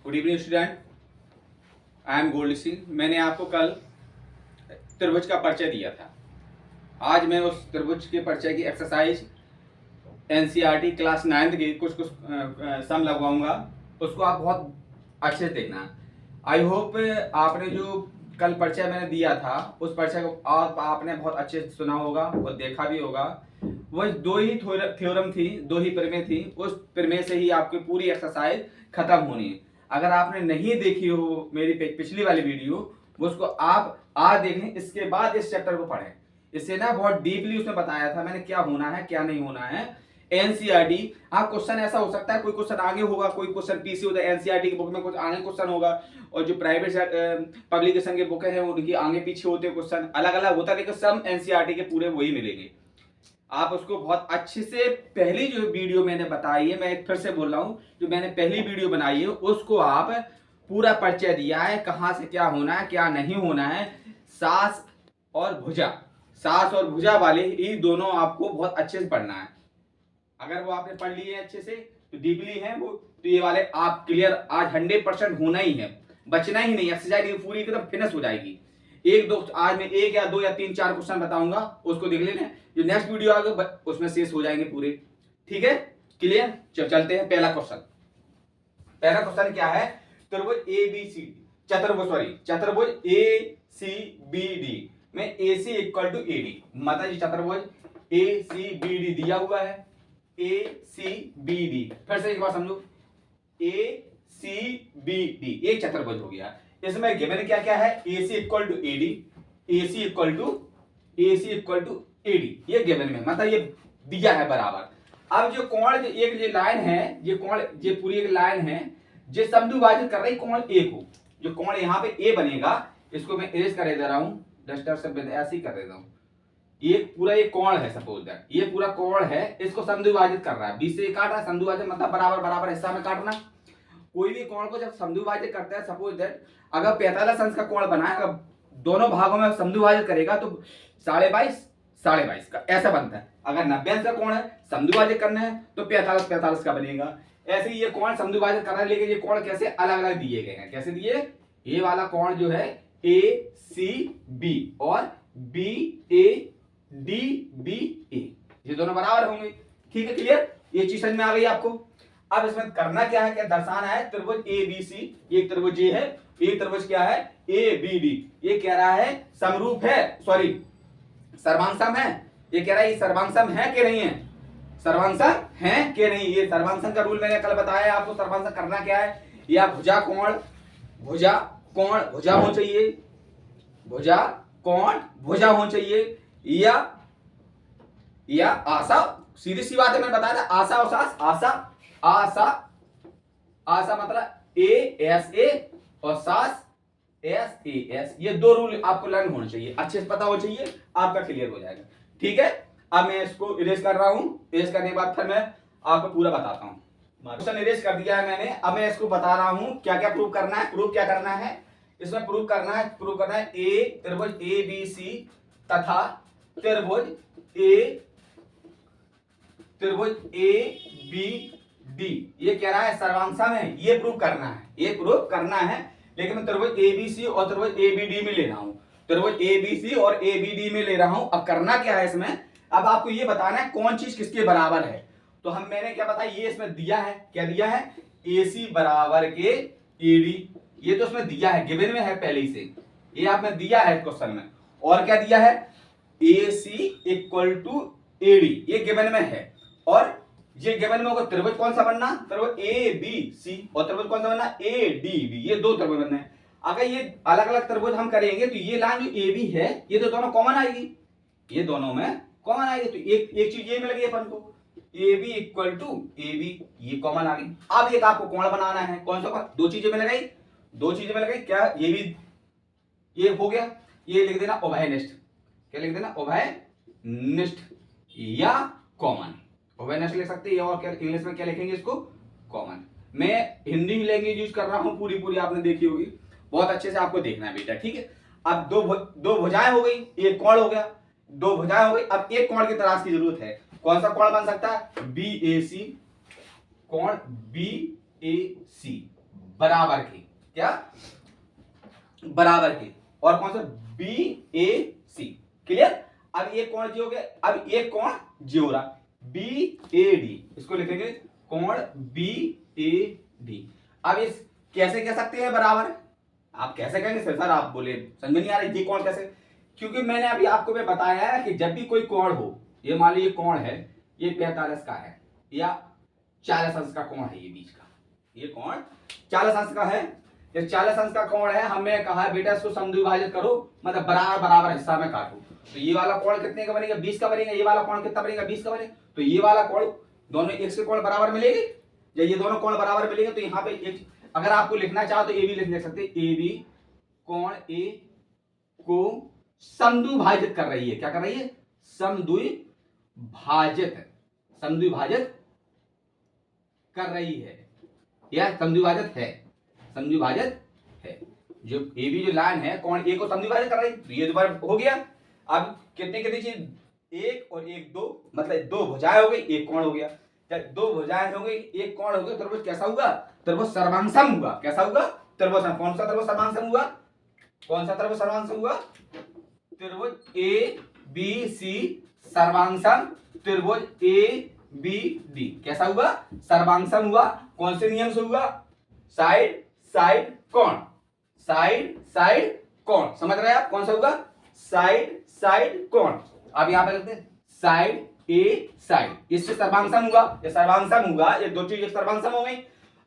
Good evening student, I am gold Singh. मैंने आपको कल त्रिभुज का परिचय दिया था। आज मैं उस त्रिभुज के परिचय की एक्सरसाइज एनसीईआरटी क्लास 9 के कुछ सम लगवाऊंगा, उसको आप बहुत अच्छे से देखना। आई होप आपने जो कल परिचय मैंने दिया था उस परिचय को आपने बहुत अच्छे से सुना होगा और देखा भी होगा। वो दो ही थ्योरम थी, दो ही प्रमेय थी। उस प्रमेय से ही आपकी पूरी एक्सरसाइज खत्म होनी है। अगर आपने नहीं देखी हो मेरी पिछली वाली वीडियो, वो उसको आप आज देख लें, इसके बाद इस चैप्टर को पढ़ें। इससे ना बहुत डीपली उसने बताया था मैंने क्या होना है क्या नहीं होना है। एनसीईआरटी, हाँ क्वेश्चन ऐसा हो सकता है, कोई क्वेश्चन आगे होगा, कोई क्वेश्चन पीछे होता है। एनसीईआरटी की बुक में कुछ आगे क्वेश्चन होगा और जो प्राइवेट पब्लिकेशन के बुक है उनकी आगे पीछे होते हैं क्वेश्चन, अलग अलग होता है, लेकिन सम एनसीईआरटी के पूरे वही मिलेंगे। आप उसको बहुत अच्छे से पहली जो वीडियो मैंने बताई है, मैं एक फिर से बोल रहा हूं, जो मैंने पहली वीडियो बनाई है उसको आप पूरा परिचय दिया है, कहां से क्या होना है क्या नहीं होना है। सास और भुजा वाले ये दोनों आपको बहुत अच्छे से पढ़ना है। अगर वो आपने पढ़ लिए अच्छे से तो डीपली है वो, तो ये वाले आप क्लियर आज 100% होना ही है, बचना ही नहीं। एक्सरसाइज पूरी एकदम फिनिश हो जाएगी। एक दो आज मैं एक या दो या तीन चार क्वेश्चन बताऊंगा, उसको देख लेना। जो नेक्स्ट वीडियो आगे उसमें शेष हो जाएंगे पूरे। ठीक है, क्लियर। चलते हैं पहला क्वेश्चन क्या है। त्रिभुज ए बी सी चतुर्भुज ए सी बी डी में ए C equal to A D, मतलब जी चतुर्भुज ए सी बी डी दिया हुआ है। ए सी बी डी, फिर से एक बार समझो, ए सी बी डी एक चतुर्भुज हो गया। इसमें गिवन क्या क्या है, A C equal to A D, A C equal to A D, ये गिवन में मतलब ये दिया है बराबर। अब जो कोण एक जो लाइन है, ये कोण ये पूरी एक लाइन है जो समद्विभाजित कर रही कोण ए को। जो कोण यहाँ पे ए बनेगा, इसको मैं इरेज कर दे रहा हूं, डस्टर से ऐसे ही कर देता हूं। ये पूरा एक कोण है, सपोज दैट ये पूरा कोण है, इसको समद्विभाजित कर रहा है, बीच से काट रहा है। समद्विभाजित मतलब बराबर बराबर हिस्सा में काटना। कोई भी कोण को जब समद्विभाजित करता है, सपोज दैट अगर 45 अंश का कोण बना है, अगर दोनों भागों में समद्विभाजित करेगा तो 22.5 का ऐसा बनता है। अगर 90 अंश का कोण है, समद्विभाजित करना है तो 45 का बनेगा। ऐसे ही ये कोण समद्विभाजित कर रहा है, लेकिन ये कोण कैसे अलग अलग दिए गए हैं। कैसे दिए, ये वाला कोण जो है ए सी बी और बी ए डी बी ए, ये दोनों बराबर होंगे। ठीक है, क्लियर, ये चीज समझ में आ गई आपको। अब इसमें करना क्या है, क्या दर्शाना है। त्रिभुज ए बी सी, एक त्रिभुज ये है, एक त्रिभुज क्या है ए बी डी। ये कह रहा है समरूप है, सॉरी सर्वांगसम है। ये कह रहा है ये सर्वांगसम है कि नहीं है, सर्वांगसम है कि नहीं। ये सर्वांगसम का रूल मैंने कल बताया आपको। सर्वांगसम करना क्या है, या भुजा कोण भुजा होना चाहिए, भुजा कोण भुजा होना चाहिए, या आशा, सीधी सी बात है, मैंने बताया था आशा और सास। आशा मतलब ए एस ए और सास एस ए एस। ये दो रूल आपको लर्न होने चाहिए, अच्छे से पता होना चाहिए, आपका क्लियर हो जाएगा। ठीक है, अब मैं इसको इरेज कर रहा हूं। इरेज करने के बाद फिर मैं आपको पूरा बताता हूं। क्वेश्चन इरेज कर दिया है मैंने। अब मैं इसको बता रहा हूं क्या क्या प्रूव करना है। प्रूव क्या करना है इसमें, प्रूव करना है त्रिभुज ए बी सी तथा त्रिभुज ए बी डी, ये कह रहा है सर्वांगसम है, ये प्रूव करना है। लेकिन मैं त्रिभुज ए बी सी और त्रिभुज ए बी डी में ले रहा हूं, त्रिभुज ए बी सी और ए बी डी में ले रहा हूं। अब करना क्या है इसमें, अब आपको ये बताना है कौन चीज किसके बराबर है। तो मैंने क्या बताया, ये इसमें दिया है, क्या दिया है, ए सी बराबर के ए डी, ये तो इसमें दिया है, गिवन में है पहले ही से, ये आपने दिया है क्वेश्चन में। और क्या दिया है, A C equal to A D, ये गिवन में है। और ये गिवन में होगा त्रिभुज कौन सा बनना, त्रिभुज ए बी सी, और त्रिभुज कौन सा बनना ए डी बी, ये दो त्रिभुज बनना है। अगर ये अलग अलग त्रिभुज हम करेंगे तो ये लाइन जो ए बी है, ये तो दोनों कॉमन आएगी, ये दोनों में कॉमन आएगी। तो एक चीज ये मिल गई अपन को, A B equal to A B, ये कॉमन आ गई। अब एक आपको कोण बनाना है, कौन सा, दो चीजें मिल गई, क्या ये भी ये हो गया। ये लिख देना उभयनिष्ठ, क्या लिख देना उभयनिष्ठ या कॉमन, उभयनिष्ठ लिख सकते हैं, और क्या इंग्लिश में क्या लिखेंगे इसको, कॉमन। मैं हिंदी लैंग्वेज यूज कर रहा हूं, पूरी आपने देखी होगी, बहुत अच्छे से आपको देखना है बेटा। ठीक है, अब दो भुजाएं हो गई, एक कोण हो गया, दो भुजाएं हो गई। अब एक कोण की तलाश की जरूरत है, कौन सा कोण बन सकता है, बी ए सी, कोण बी ए सी बराबर के, क्या बराबर के, और कौन सा बी ए सी, क्लियर। अब ये कोण जी हो गया, अब ये कोण जी हो रहा बी ए डी, इसको लिखेंगे कोण बी ए डी। अब इस कैसे कह सकते हैं बराबर, आप कैसे कहेंगे सर आप बोले समझ में नहीं आ रही ये कोण कैसे, क्योंकि मैंने अभी आपको मैं बताया है कि जब भी कोई कोण हो, ये मान लीजिए कोण है, ये 45 का है या 40 अंश का कोण है, ये बीच का ये कोण 40 अंश का है, ये 40 अंश का कोण है, हमें कहा है बेटा इसको समद्विभाजित करो, मतलब बराबर बराबर हिस्सा में काटो, तो ये वाला कोण कितने का बनेगा 20 का बनेगा, ये वाला कोण कितना बनेगा 20 का बनेगा, तो ये वाला कोण दोनों एक से कोण बराबर मिलेगी, जब ये दोनों कोण बराबर मिलेंगे तो यहाँ पे एक, अगर आपको लिखना चाहो तो ए बी लिख सकते हैं, ए बी कोण ए को समद्विभाजित कर रही है, क्या कर रही है समद्विभाजित, समद्विभाजित कर रही है या समद्विभाजित है, समद्विभाजित है, जो ए बी जो लाइन है कोण ए को समद्विभाजित कर रही है, तो ये बार हो गया। अब कितने कितनी चीज, एक और एक दो, मतलब दो भुजाएं हो गई एक कोण हो गया, जब दो भुजाएं हो गई एक कोण हो गया, त्रिभुज कैसा हुआ, त्रिभुज सर्वांगसम हुआ, कैसा हुआ त्रिभुज, कौन सा त्रिभुज सर्वांगसम हुआ, कौन सा त्रिभुज सर्वांगसम हुआ, त्रिभुज ए बी सी सर्वांगसम, त्रिभुज ए बी डी कैसा हुआ सर्वांगसम हुआ, कौन से नियम से हुआ, साइड साइड कोण, साइड साइड कोण, समझ रहे हैं आप कौन सा होगा साइड साइड कोण। अब यहां पे लिखते हैं साइड ए साइड, इससे सर्वांगसम हुआ, ये सर्वांगसम हुआ, ये दो चीज सर्वांगसम हो गई।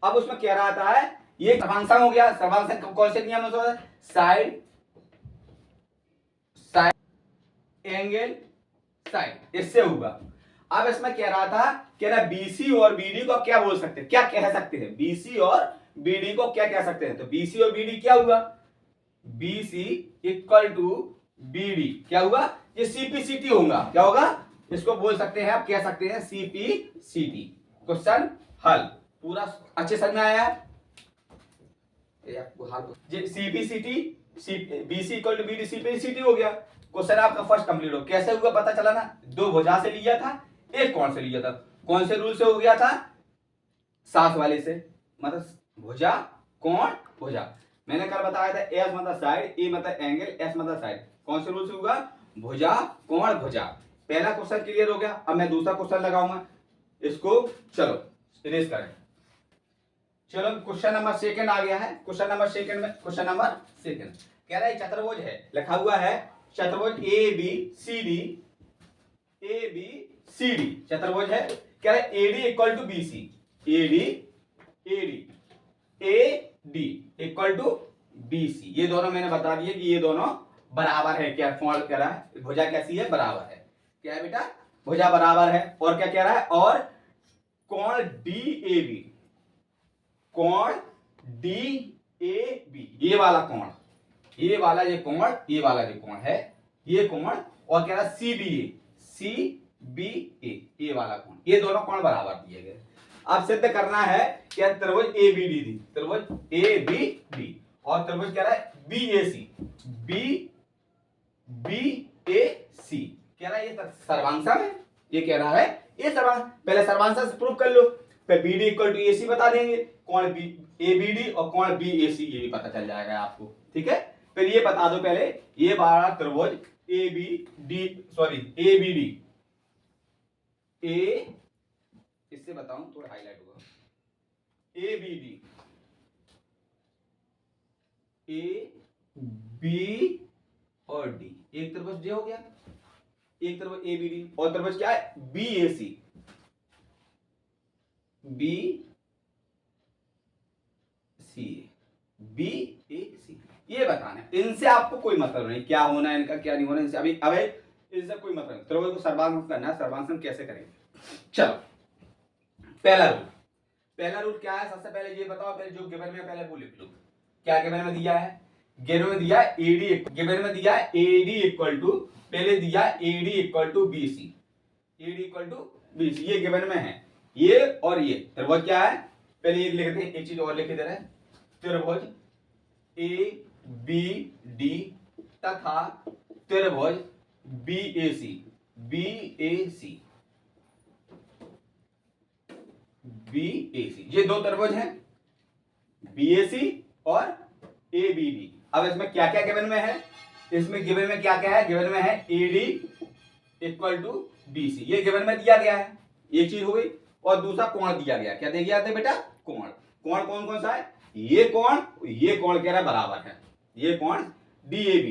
अब उसमें क्या रहा है, ये सर्वांगसम हो गया, सर्वांगसम कौन से नियम से होता है, साइड साइड एंगल साइड, इससे होगा। अब इसमें कह रहा था, कह रहा बीसी और बीडी को क्या बोल सकते हैं, क्या कह सकते हैं, बीसी और बीडी को क्या कह सकते हैं, तो बीसी और बीडी क्या हुआ, बीसी इक्वल टू बीडी क्या हुआ, ये सीपीसीटी होगा, क्या होगा, इसको बोल सकते हैं आप, कह सकते हैं सीपीसीटी। क्वेश्चन हल पूरा अच्छे समझ में आया है, CPCT BC equal to BD CPCT हो गया, क्वेश्चन आपका फर्स्ट कंप्लीट हो, कैसे हुआ पता चला ना, दो भुजा से लिया था, एक कोण से लिया था, कौन से रूल से हो गया था, साथ वाले से, मतलब भुजा कोण भुजा, मैंने कल बताया था एस मतलब साइड, ए मतलब एंगल, एस मतलब साइड, कौन से रूल से होगा भुजा कोण भुजा। पहला क्वेश्चन क्लियर हो गया, अब मैं दूसरा क्वेश्चन लगाऊंगा, इसको चलो इरेज करें, चलो क्वेश्चन नंबर सेकंड आ गया है, क्वेश्चन नंबर सेकंड में, क्वेश्चन नंबर सेकंड कह रहा है चतुर्भुज है, लिखा हुआ है चतुर्भुज A B C D, A B C D चतुर्भुज है, कह रहा है AD equal to B C, AD AD A D equal to B C, ये दोनों मैंने बता दिए कि ये दोनों बराबर है, क्या फॉर्म कह रहा है भुजा कैसी है बराबर है, क्या है बेटा भुजा बराबर है, और क्या कह रहा है, और कोण डी ए बी, कोण डी ए बी, ये वाला कोण, ये वाला ये कोण, ये वाला जो कोण है ये कोण, और कह रहा है सी बी ए, सी बी ए, ये वाला कोण, ये दोनों कोण बराबर दिए गए। अब सिद्ध करना है क्या, त्रिभुज ए बी डी दी, त्रिभुज ए बी डी, और त्रिभुज कह रहा है बी ए सी, बी बी ए सी, कह रहा है ये सर्वांगसम है, ये कह रहा है ये सर्वांग, पहले सर्वांगसम प्रूव कर लो, फिर बी डी इक्वल टू ए सी बता देंगे, कौन बी ए बी डी और कौन बी ए सी, ये भी पता चल जाएगा आपको, ठीक है। फिर ये बता दो पहले, ये वाला त्रिभुज A B D, sorry A B D, A इससे बताऊं थोड़ा हाईलाइट होगा, A B D, A B और डी, एक त्रिभुज ये हो गया, एक त्रिभुज ए बी डी, और त्रिभुज क्या है बी ए सी, बी सी, बी ए सी, ये बताना है, इनसे आपको कोई मतलब नहीं क्या होना है इनका क्या नहीं होना, इनसे अभी अबे इनसे कोई मतलब नहीं, त्रिभुज को सर्वांगसम करना है, सर्वांगसम कैसे करेंगे, चलो पहला रूल, पहला रूल क्या है, सबसे पहले ये बताओ, पहले जो गिवन में पहले वो लिख लो, क्या गिवन में दिया है, गिवन में दिया एडी, गिवन में दिया एडी इक्वल टू, पहले दिया AD equal to B C, AD equal to B C, ये गिवन में है, ये और ये त्रिभुज क्या है, पहले ये लिखते हैं, एक चीज और लिख दे रहे हैं, त्रिभुज ए बी डी तथा त्रिभुज बी ए सी, बी ए सी, बी ए सी, ये दो त्रिभुज हैं, BAC और ABD। अब इसमें क्या क्या गिवन में है, इसमें गिवन में क्या क्या है, गिवन में है AD इक्वल टू BC, ये गिवन में दिया गया है, एक चीज हो गई। और दूसरा कोण दिया गया, क्या दिया गया था बेटा, कोण। कोण कौन कौन सा है, ये कोण कह रहा है बराबर है, ये कोण DAB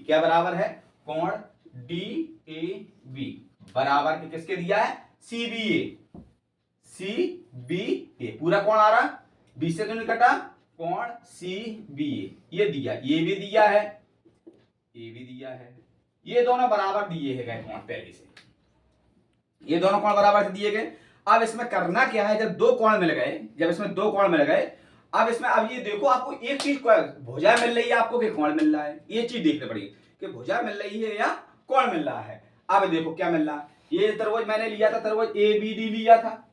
क्या बराबर है, कोण DAB बराबर के किसके दिया है, CBA पूरा कोण आ रहा, B से तो नहीं कटा, कोण CBA ये दिया, ये भी दिया है, ये भी दिया है, ये दोनों बराबर दिए गए कोण पहले से, ये दोनों कोण बराबर से दिए गए। अब इसमें करना क्या है, जब दो कोण मिल गए, अब इसमें अब ये देखो, आपको एक चीज भुजा मिल रही है आपको कि कोण मिल रहा है, ये चीज देखनी पड़ेगी कि भुजा मिल रही है या कोण मिल रहा है। अब देखो क्या मिल रहा है, ये त्रिभुज मैंने लिया था, त्रिभुज ABD लिया था,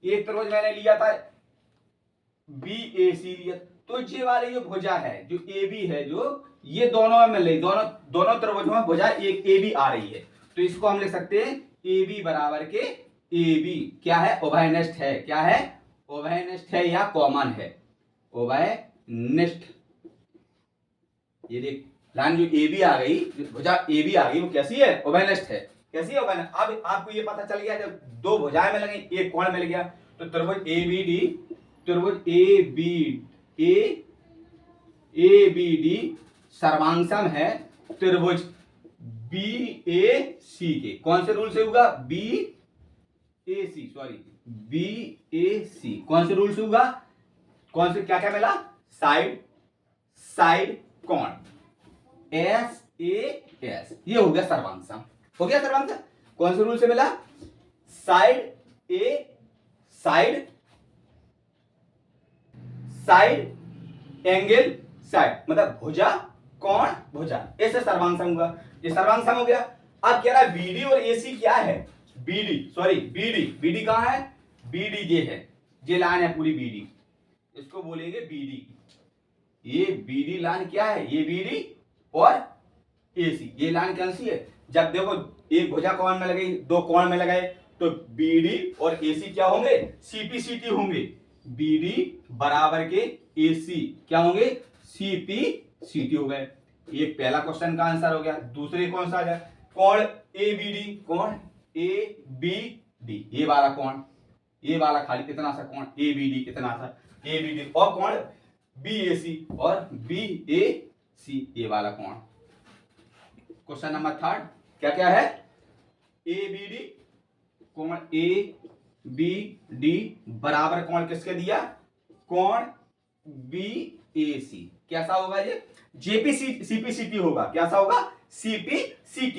एक त्रिभुज मैंने लिया था BAC लिया, तो ये वाली जो भुजा है जो AB है, जो ये दोनों में मिल रही, दोनों त्रिभुजों में भुजा एक AB आ रही है, तो इसको हम लिख सकते हैं AB बराबर के AB क्या है, उभयनिष्ठ है, क्या है, उभयनिष्ठ है या कॉमन है, उभयनिष्ठ। ये देख लाइन जो AB आ गई, भुजा AB आ गई, वो कैसी है, उभयनिष्ठ है, कैसी है, उभयनिष्ठ। अब आपको ये पता चल गया, जब दो भुजाएं मिल गई, एक कोण मिल गया, तो त्रिभुज ABD सर्वांगसम है त्रिभुज BAC के, कौन से रूल से होगा, BAC कौन से रूल से होगा, कौन से क्या क्या मिला, साइड कोण SAS, ये हो गया सर्वांगसम, हो गया सर्वांगसम। कौन से रूल से मिला, साइड एंगल साइड, मतलब भुजा कोण भुजा, ऐसे सर्वांगसम हुआ, ये सर्वांगसम हो गया। अब कह रहा है BD और AC क्या है, BD कहां है, BD ये है, ये लाइन है पूरी BD, इसको बोलेंगे BD। ये BD लाइन क्या है, ये BD और AC, ये लाइन कौन सी है, जब देखो एक भुजा कोण में लगी, दो कोण में लगाए, तो BD और AC क्या होंगे, CPCT होंगे, BD बराबर के AC क्या होंगे, CPCT हो गए। एक पहला क्वेश्चन का आंसर हो गया। दूसरे कौन सा आ जाए, कोण ABD, ये वाला कोण, ये वाला खाली कितना सा कोण ABD, कितना सा ABD, और कोण BAC ये वाला कोण। क्वेश्चन नंबर 3 क्या क्या है, ABD कोण ABD बराबर कोण किसके दिया, कोण BAC, कैसा होगा ये, CPCT होगा, कैसा होगा, CPCT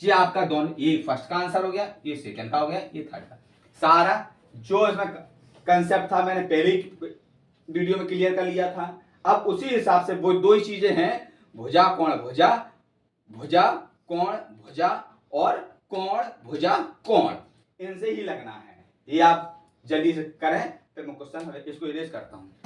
ये आपका दोनों, ये फर्स्ट का आंसर हो गया, ये सेकंड का हो गया, ये थर्ड का। सारा जो इसमें कंसेप्ट था मैंने पहले वीडियो में क्लियर कर लिया था। अब उसी हिसाब से वो दो ही चीजें हैं, भुजा कोण भुजा, भुजा कोण भुजा और कोण भुजा कोण, इनसे ही लगना है। ये आप जल्दी से करें, फिर मैं क्वेश्चन इसको इरेज करता हूं।